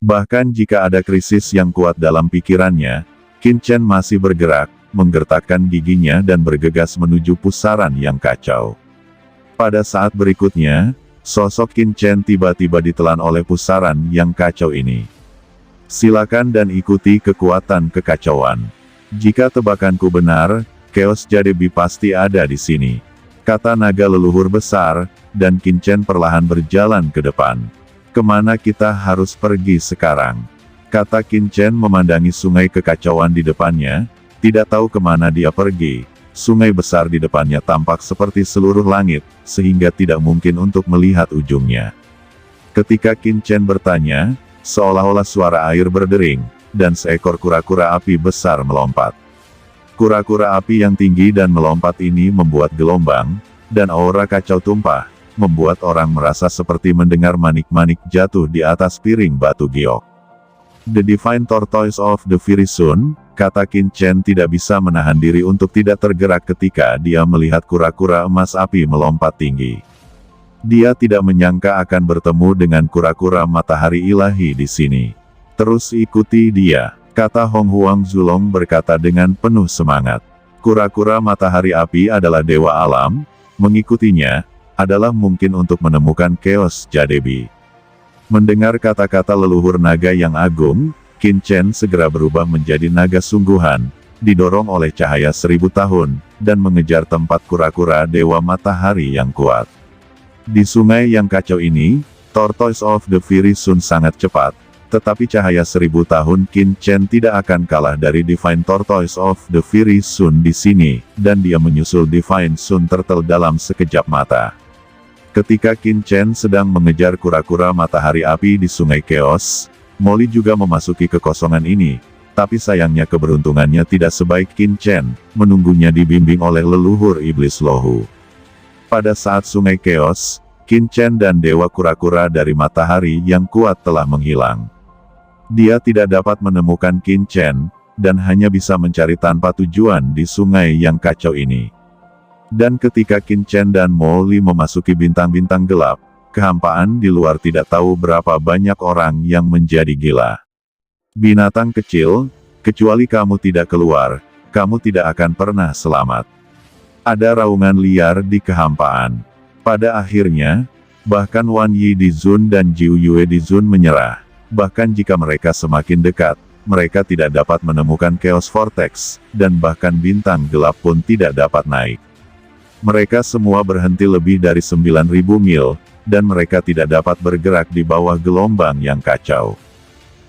Bahkan jika ada krisis yang kuat dalam pikirannya, Qin Chen masih bergerak, menggertakkan giginya dan bergegas menuju pusaran yang kacau. Pada saat berikutnya, sosok Qin Chen tiba-tiba ditelan oleh pusaran yang kacau ini. Silakan dan ikuti kekuatan kekacauan. Jika tebakanku benar, Chaos Jadebi pasti ada di sini, kata naga leluhur besar, dan Qin Chen perlahan berjalan ke depan. Kemana kita harus pergi sekarang? Kata Qin Chen memandangi sungai kekacauan di depannya, tidak tahu kemana dia pergi. Sungai besar di depannya tampak seperti seluruh langit, sehingga tidak mungkin untuk melihat ujungnya. Ketika Qin Chen bertanya, seolah-olah suara air berdering, dan seekor kura-kura api besar melompat. Kura-kura api yang tinggi dan melompat ini membuat gelombang, dan aura kacau tumpah, membuat orang merasa seperti mendengar manik-manik jatuh di atas piring batu giok. The Divine Tortoise of the Fiery Sun, kata Qin Chen tidak bisa menahan diri untuk tidak tergerak ketika dia melihat kura-kura emas api melompat tinggi. Dia tidak menyangka akan bertemu dengan kura-kura matahari ilahi di sini. Terus ikuti dia, kata Hong Huang Zulong berkata dengan penuh semangat. Kura-kura matahari api adalah dewa alam, mengikutinya adalah mungkin untuk menemukan Chaos Jadebi. Mendengar kata-kata leluhur naga yang agung, Qin Chen segera berubah menjadi naga sungguhan, didorong oleh cahaya 1000 tahun, dan mengejar tempat kura-kura dewa matahari yang kuat. Di sungai yang kacau ini, Tortoise of the Fiery Sun sangat cepat, tetapi cahaya 1000 tahun Qin Chen tidak akan kalah dari Divine Tortoise of the Fiery Sun di sini, dan dia menyusul Divine Sun Turtle dalam sekejap mata. Ketika Qin Chen sedang mengejar kura-kura matahari api di sungai Chaos, Molly juga memasuki kekosongan ini, tapi sayangnya keberuntungannya tidak sebaik Qin Chen, menunggunya dibimbing oleh leluhur iblis Lohu. Pada saat sungai Chaos, Qin Chen dan dewa kura-kura dari matahari yang kuat telah menghilang. Dia tidak dapat menemukan Qin Chen, dan hanya bisa mencari tanpa tujuan di sungai yang kacau ini. Dan ketika Qin Chen dan Molly memasuki bintang-bintang gelap, kehampaan di luar tidak tahu berapa banyak orang yang menjadi gila. Binatang kecil, kecuali kamu tidak keluar, kamu tidak akan pernah selamat. Ada raungan liar di kehampaan. Pada akhirnya, bahkan Wan Yi di Zun dan Jiu Yue di Zun menyerah. Bahkan jika mereka semakin dekat, mereka tidak dapat menemukan Chaos Vortex, dan bahkan bintang gelap pun tidak dapat naik. Mereka semua berhenti lebih dari 9.000 mil, dan mereka tidak dapat bergerak di bawah gelombang yang kacau.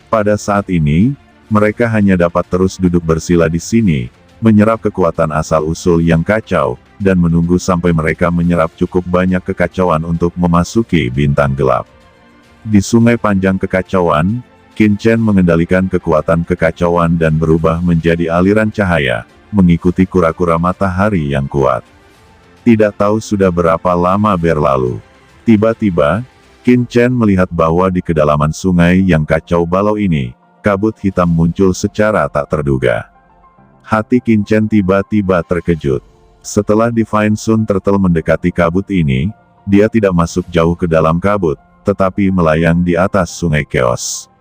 Pada saat ini, mereka hanya dapat terus duduk bersila di sini, menyerap kekuatan asal-usul yang kacau, dan menunggu sampai mereka menyerap cukup banyak kekacauan untuk memasuki bintang gelap. Di sungai panjang kekacauan, Qin Chen mengendalikan kekuatan kekacauan dan berubah menjadi aliran cahaya, mengikuti kura-kura matahari yang kuat. Tidak tahu sudah berapa lama berlalu. Tiba-tiba, Qin Chen melihat bahwa di kedalaman sungai yang kacau balau ini, kabut hitam muncul secara tak terduga. Hati Qin Chen tiba-tiba terkejut. Setelah Divine Sun Turtle mendekati kabut ini, dia tidak masuk jauh ke dalam kabut, tetapi melayang di atas sungai Chaos.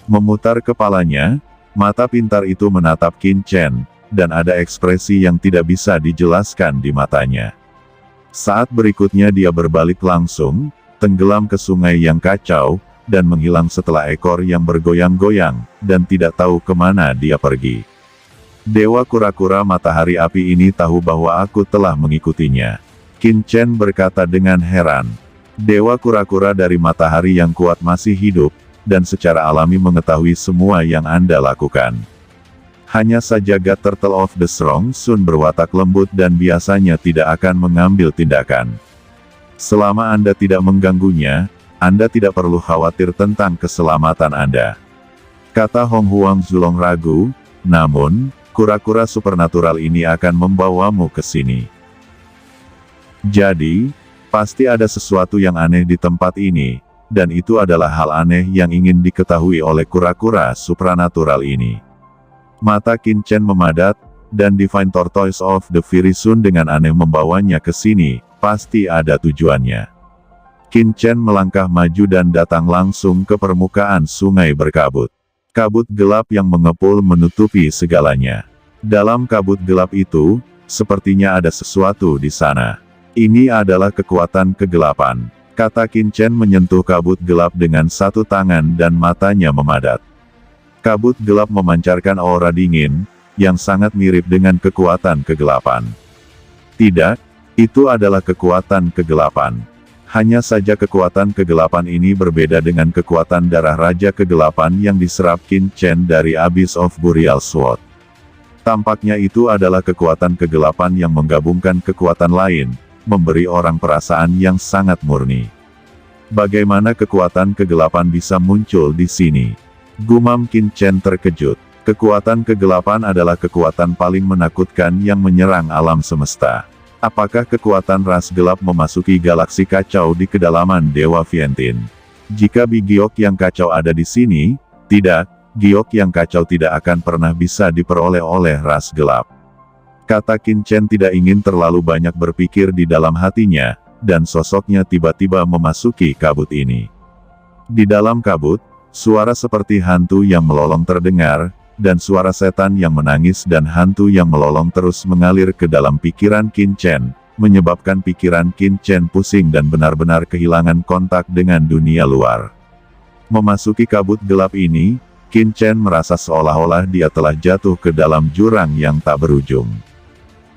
Memutar kepalanya, mata pintar itu menatap Qin Chen, dan ada ekspresi yang tidak bisa dijelaskan di matanya. Saat berikutnya dia berbalik langsung, tenggelam ke sungai yang kacau, dan menghilang setelah ekor yang bergoyang-goyang, dan tidak tahu kemana dia pergi. Dewa kura-kura matahari api ini tahu bahwa aku telah mengikutinya. Qin Chen berkata dengan heran. Dewa kura-kura dari matahari yang kuat masih hidup, dan secara alami mengetahui semua yang Anda lakukan. Hanya saja God Turtle of the Strong Sun berwatak lembut dan biasanya tidak akan mengambil tindakan. Selama Anda tidak mengganggunya, Anda tidak perlu khawatir tentang keselamatan Anda. Kata Hong Huang Zulong ragu, namun, kura-kura supernatural ini akan membawamu ke sini. Jadi, pasti ada sesuatu yang aneh di tempat ini, dan itu adalah hal aneh yang ingin diketahui oleh kura-kura supranatural ini. Mata Qin Chen memadat, dan Divine Tortoise of the Fiery Sun dengan aneh membawanya ke sini, pasti ada tujuannya. Qin Chen melangkah maju dan datang langsung ke permukaan sungai berkabut. Kabut gelap yang mengepul menutupi segalanya. Dalam kabut gelap itu, sepertinya ada sesuatu di sana. Ini adalah kekuatan kegelapan, kata Qin Chen menyentuh kabut gelap dengan satu tangan dan matanya memadat. Kabut gelap memancarkan aura dingin, yang sangat mirip dengan kekuatan kegelapan. Tidak, itu adalah kekuatan kegelapan. Hanya saja kekuatan kegelapan ini berbeda dengan kekuatan darah Raja Kegelapan yang diserap Qin Chen dari Abyss of Burial Sword. Tampaknya itu adalah kekuatan kegelapan yang menggabungkan kekuatan lain, memberi orang perasaan yang sangat murni. Bagaimana kekuatan kegelapan bisa muncul di sini? Gumam Qin Chen terkejut. Kekuatan kegelapan adalah kekuatan paling menakutkan yang menyerang alam semesta. Apakah kekuatan ras gelap memasuki galaksi kacau di kedalaman Dewa Vientiane? Jika Bi Giok yang kacau ada di sini, tidak, Giok yang kacau tidak akan pernah bisa diperoleh oleh ras gelap. Kata Qin Chen tidak ingin terlalu banyak berpikir di dalam hatinya, dan sosoknya tiba-tiba memasuki kabut ini. Di dalam kabut, suara seperti hantu yang melolong terdengar, dan suara setan yang menangis dan hantu yang melolong terus mengalir ke dalam pikiran Qin Chen, menyebabkan pikiran Qin Chen pusing dan benar-benar kehilangan kontak dengan dunia luar. Memasuki kabut gelap ini, Qin Chen merasa seolah-olah dia telah jatuh ke dalam jurang yang tak berujung.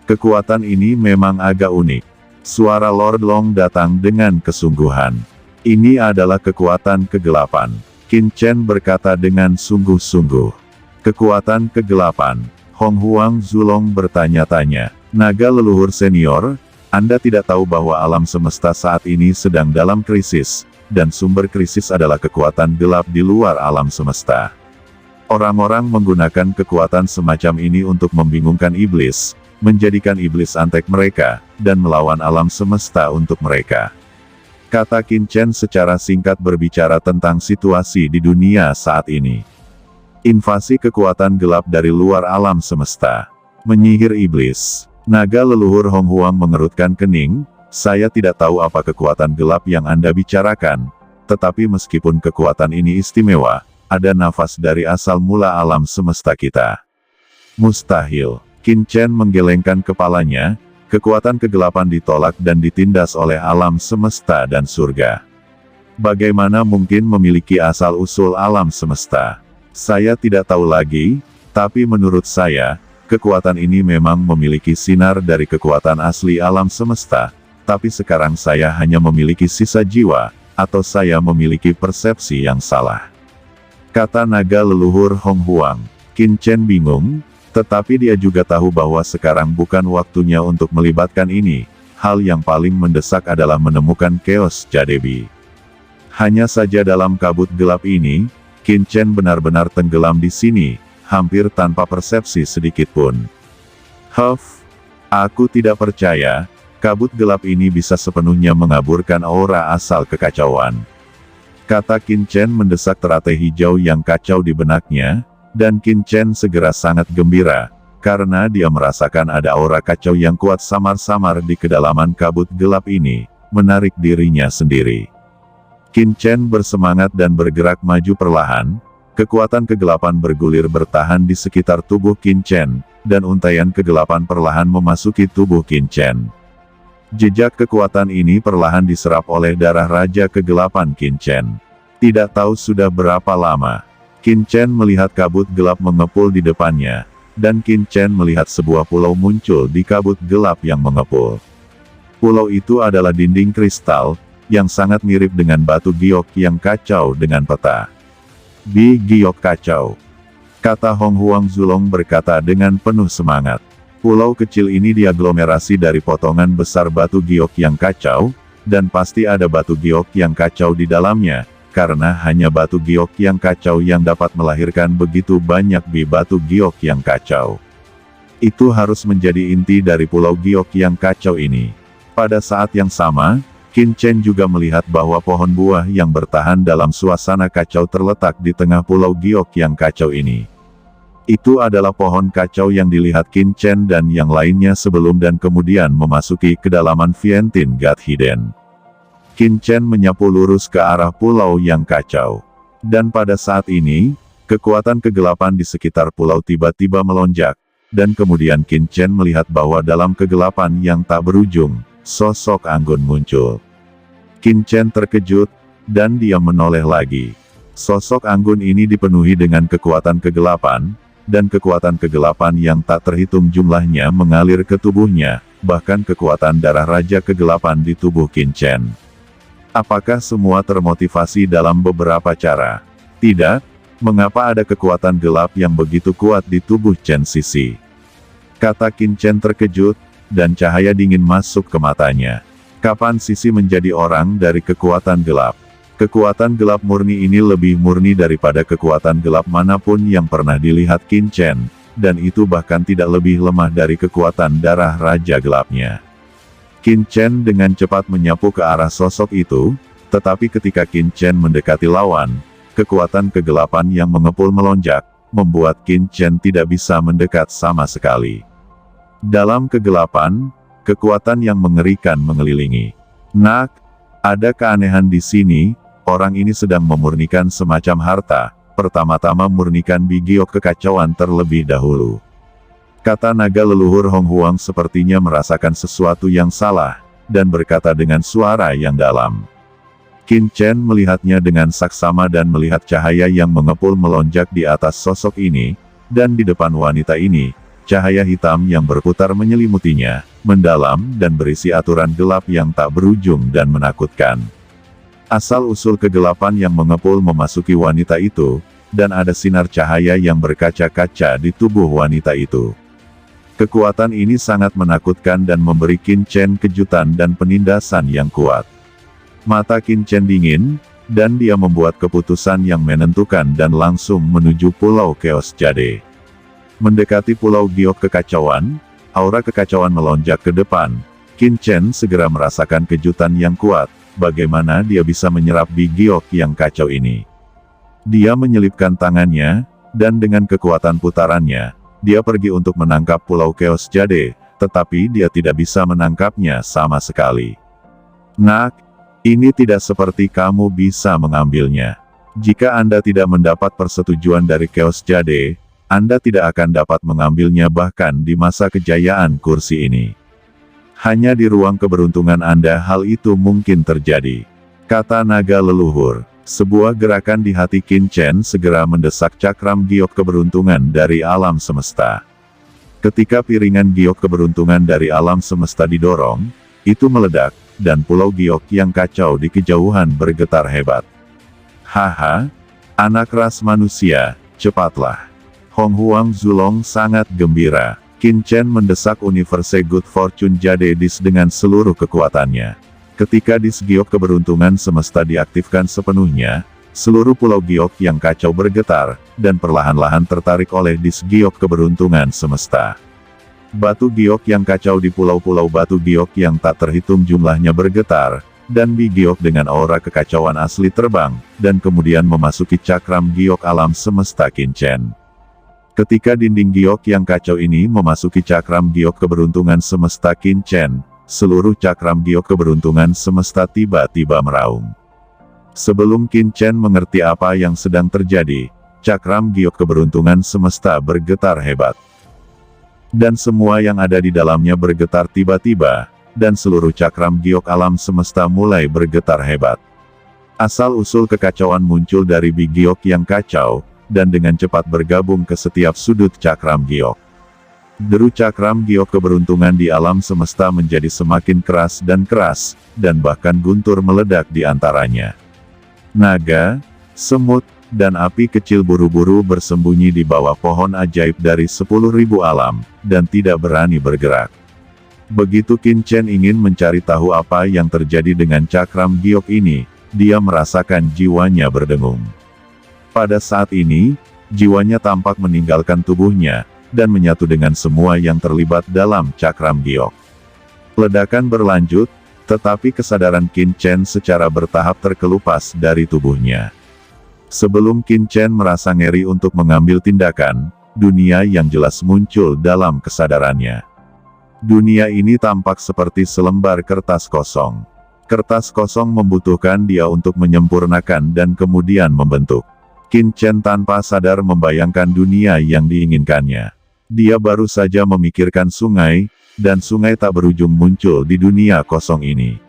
Kekuatan ini memang agak unik. Suara Lord Long datang dengan kesungguhan. Ini adalah kekuatan kegelapan. Qin Chen berkata dengan sungguh-sungguh. Kekuatan kegelapan. Hong Huang Zulong bertanya-tanya. Naga leluhur senior, Anda tidak tahu bahwa alam semesta saat ini sedang dalam krisis, dan sumber krisis adalah kekuatan gelap di luar alam semesta. Orang-orang menggunakan kekuatan semacam ini untuk membingungkan iblis, menjadikan iblis antek mereka, dan melawan alam semesta untuk mereka. Kata Qin Chen secara singkat berbicara tentang situasi di dunia saat ini. Invasi kekuatan gelap dari luar alam semesta. Menyihir iblis. Naga leluhur Hong Huang mengerutkan kening, saya tidak tahu apa kekuatan gelap yang Anda bicarakan, tetapi meskipun kekuatan ini istimewa, ada nafas dari asal mula alam semesta kita. Mustahil. Qin Chen menggelengkan kepalanya, kekuatan kegelapan ditolak dan ditindas oleh alam semesta dan surga. Bagaimana mungkin memiliki asal-usul alam semesta? Saya tidak tahu lagi, tapi menurut saya, kekuatan ini memang memiliki sinar dari kekuatan asli alam semesta, tapi sekarang saya hanya memiliki sisa jiwa, atau saya memiliki persepsi yang salah. Kata naga leluhur Hong Huang. Qin Chen bingung, tetapi dia juga tahu bahwa sekarang bukan waktunya untuk melibatkan ini, hal yang paling mendesak adalah menemukan Chaos Jadebi. Hanya saja dalam kabut gelap ini, Qin Chen benar-benar tenggelam di sini, hampir tanpa persepsi sedikitpun. Huff, aku tidak percaya, kabut gelap ini bisa sepenuhnya mengaburkan aura asal kekacauan. Kata Qin Chen mendesak teratai hijau yang kacau di benaknya, dan Qin Chen segera sangat gembira, karena dia merasakan ada aura kacau yang kuat samar-samar di kedalaman kabut gelap ini, menarik dirinya sendiri. Qin Chen bersemangat dan bergerak maju perlahan, kekuatan kegelapan bergulir bertahan di sekitar tubuh Qin Chen, dan untaian kegelapan perlahan memasuki tubuh Qin Chen. Jejak kekuatan ini perlahan diserap oleh darah Raja Kegelapan Qin Chen. Tidak tahu sudah berapa lama, Qin Chen melihat kabut gelap mengepul di depannya, dan Qin Chen melihat sebuah pulau muncul di kabut gelap yang mengepul. Pulau itu adalah dinding kristal, yang sangat mirip dengan batu giok yang kacau dengan peta. Bi Giok kacau. Kata Hong Huang Zulong berkata dengan penuh semangat. Pulau kecil ini diaglomerasi dari potongan besar batu giok yang kacau, dan pasti ada batu giok yang kacau di dalamnya, karena hanya batu giok yang kacau yang dapat melahirkan begitu banyak bi batu giok yang kacau. Itu harus menjadi inti dari pulau giok yang kacau ini. Pada saat yang sama, Qin Chen juga melihat bahwa pohon buah yang bertahan dalam suasana kacau terletak di tengah pulau giok yang kacau ini. Itu adalah pohon kacau yang dilihat Qin Chen dan yang lainnya sebelum dan kemudian memasuki kedalaman Vientiane God Hidden. Qin Chen menyapu lurus ke arah pulau yang kacau. Dan pada saat ini, kekuatan kegelapan di sekitar pulau tiba-tiba melonjak, dan kemudian Qin Chen melihat bahwa dalam kegelapan yang tak berujung, sosok Anggun muncul. Qin Chen terkejut, dan dia menoleh lagi. Sosok Anggun ini dipenuhi dengan kekuatan kegelapan, dan kekuatan kegelapan yang tak terhitung jumlahnya mengalir ke tubuhnya, bahkan kekuatan darah Raja Kegelapan di tubuh Qin Chen. Apakah semua termotivasi dalam beberapa cara? Tidak. Mengapa ada kekuatan gelap yang begitu kuat di tubuh Chen Sisi? Kata Qin Chen terkejut, dan cahaya dingin masuk ke matanya. Kapan Sisi menjadi orang dari kekuatan gelap? Kekuatan gelap murni ini lebih murni daripada kekuatan gelap manapun yang pernah dilihat Qin Chen, dan itu bahkan tidak lebih lemah dari kekuatan darah Raja Gelapnya. Qin Chen dengan cepat menyapu ke arah sosok itu, tetapi ketika Qin Chen mendekati lawan, kekuatan kegelapan yang mengepul melonjak, membuat Qin Chen tidak bisa mendekat sama sekali. Dalam kegelapan, kekuatan yang mengerikan mengelilingi. Nak, ada keanehan di sini, orang ini sedang memurnikan semacam harta, pertama-tama murnikan bigiok kekacauan terlebih dahulu. Kata naga leluhur Hong Huang sepertinya merasakan sesuatu yang salah, dan berkata dengan suara yang dalam. Qin Chen melihatnya dengan saksama dan melihat cahaya yang mengepul melonjak di atas sosok ini, dan di depan wanita ini, cahaya hitam yang berputar menyelimutinya, mendalam dan berisi aturan gelap yang tak berujung dan menakutkan. Asal-usul kegelapan yang mengepul memasuki wanita itu, dan ada sinar cahaya yang berkaca-kaca di tubuh wanita itu. Kekuatan ini sangat menakutkan dan memberi Qin Chen kejutan dan penindasan yang kuat. Mata Qin Chen dingin, dan dia membuat keputusan yang menentukan dan langsung menuju Pulau Chaos Jade. Mendekati Pulau Giok Kekacauan, aura kekacauan melonjak ke depan. Qin Chen segera merasakan kejutan yang kuat, bagaimana dia bisa menyerap Giok yang kacau ini. Dia menyelipkan tangannya, dan dengan kekuatan putarannya, dia pergi untuk menangkap Pulau Chaos Jade, tetapi dia tidak bisa menangkapnya sama sekali. Nak, ini tidak seperti kamu bisa mengambilnya. Jika Anda tidak mendapat persetujuan dari Chaos Jade, Anda tidak akan dapat mengambilnya bahkan di masa kejayaan kursi ini. Hanya di ruang keberuntungan Anda hal itu mungkin terjadi. Kata naga leluhur. Sebuah gerakan di hati Qin Chen segera mendesak cakram giok keberuntungan dari alam semesta. Ketika piringan giok keberuntungan dari alam semesta didorong, itu meledak, dan pulau giok yang kacau di kejauhan bergetar hebat. Haha, anak ras manusia, cepatlah. Hong Huang Zulong sangat gembira. Qin Chen mendesak Universe Good Fortune Jade Dis dengan seluruh kekuatannya. Ketika dis giok keberuntungan semesta diaktifkan sepenuhnya, seluruh pulau giok yang kacau bergetar, dan perlahan-lahan tertarik oleh dis giok keberuntungan semesta. Batu giok yang kacau di pulau-pulau batu giok yang tak terhitung jumlahnya bergetar, dan bi giok dengan aura kekacauan asli terbang, dan kemudian memasuki cakram giok alam semesta Qin Chen. Ketika dinding giok yang kacau ini memasuki cakram giok keberuntungan semesta Qin Chen, seluruh cakram giok keberuntungan semesta tiba-tiba meraung. Sebelum Qin Chen mengerti apa yang sedang terjadi, cakram giok keberuntungan semesta bergetar hebat. Dan semua yang ada di dalamnya bergetar tiba-tiba, dan seluruh cakram giok alam semesta mulai bergetar hebat. Asal-usul kekacauan muncul dari bi giok yang kacau, dan dengan cepat bergabung ke setiap sudut cakram giok. Deru cakram giok keberuntungan di alam semesta menjadi semakin keras, dan bahkan guntur meledak di antaranya. Naga, semut, dan api kecil buru-buru bersembunyi di bawah pohon ajaib dari 10.000 alam, dan tidak berani bergerak. Begitu Qin Chen ingin mencari tahu apa yang terjadi dengan cakram giok ini, dia merasakan jiwanya berdengung. Pada saat ini, jiwanya tampak meninggalkan tubuhnya, dan menyatu dengan semua yang terlibat dalam cakram giok. Ledakan berlanjut, tetapi kesadaran Qin Chen secara bertahap terkelupas dari tubuhnya. Sebelum Qin Chen merasa ngeri untuk mengambil tindakan, dunia yang jelas muncul dalam kesadarannya. Dunia ini tampak seperti selembar kertas kosong. Kertas kosong membutuhkan dia untuk menyempurnakan dan kemudian membentuk. Qin Chen tanpa sadar membayangkan dunia yang diinginkannya. Dia baru saja memikirkan sungai, dan sungai tak berujung muncul di dunia kosong ini.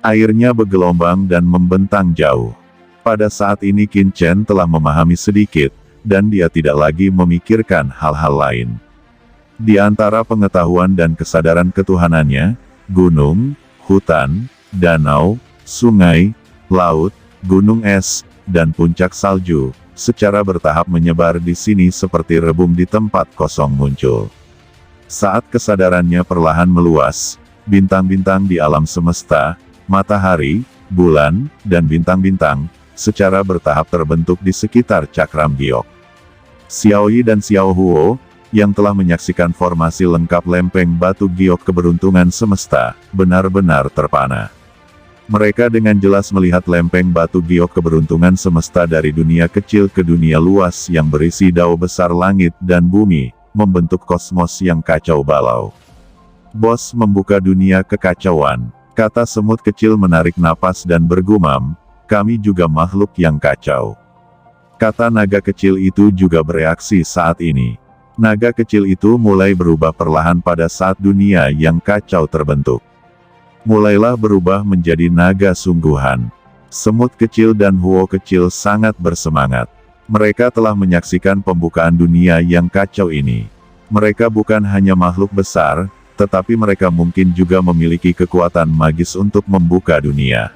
Airnya bergelombang dan membentang jauh. Pada saat ini Qin Chen telah memahami sedikit, dan dia tidak lagi memikirkan hal-hal lain. Di antara pengetahuan dan kesadaran ketuhanannya, gunung, hutan, danau, sungai, laut, gunung es, dan puncak salju, secara bertahap menyebar di sini seperti rebung di tempat kosong muncul. Saat kesadarannya perlahan meluas, bintang-bintang di alam semesta, matahari, bulan, dan bintang-bintang, secara bertahap terbentuk di sekitar cakram giok. Xiao Yi dan Xiao Huo, yang telah menyaksikan formasi lengkap lempeng batu giok keberuntungan semesta, benar-benar terpana. Mereka dengan jelas melihat lempeng batu giok keberuntungan semesta dari dunia kecil ke dunia luas yang berisi dao besar langit dan bumi, membentuk kosmos yang kacau balau. Bos membuka dunia kekacauan, kata semut kecil menarik napas dan bergumam, kami juga makhluk yang kacau. Kata naga kecil itu juga bereaksi saat ini. Naga kecil itu mulai berubah perlahan pada saat dunia yang kacau terbentuk. Mulailah berubah menjadi naga sungguhan. Semut kecil dan Huo kecil sangat bersemangat. Mereka telah menyaksikan pembukaan dunia yang kacau ini. Mereka bukan hanya makhluk besar, tetapi mereka mungkin juga memiliki kekuatan magis untuk membuka dunia.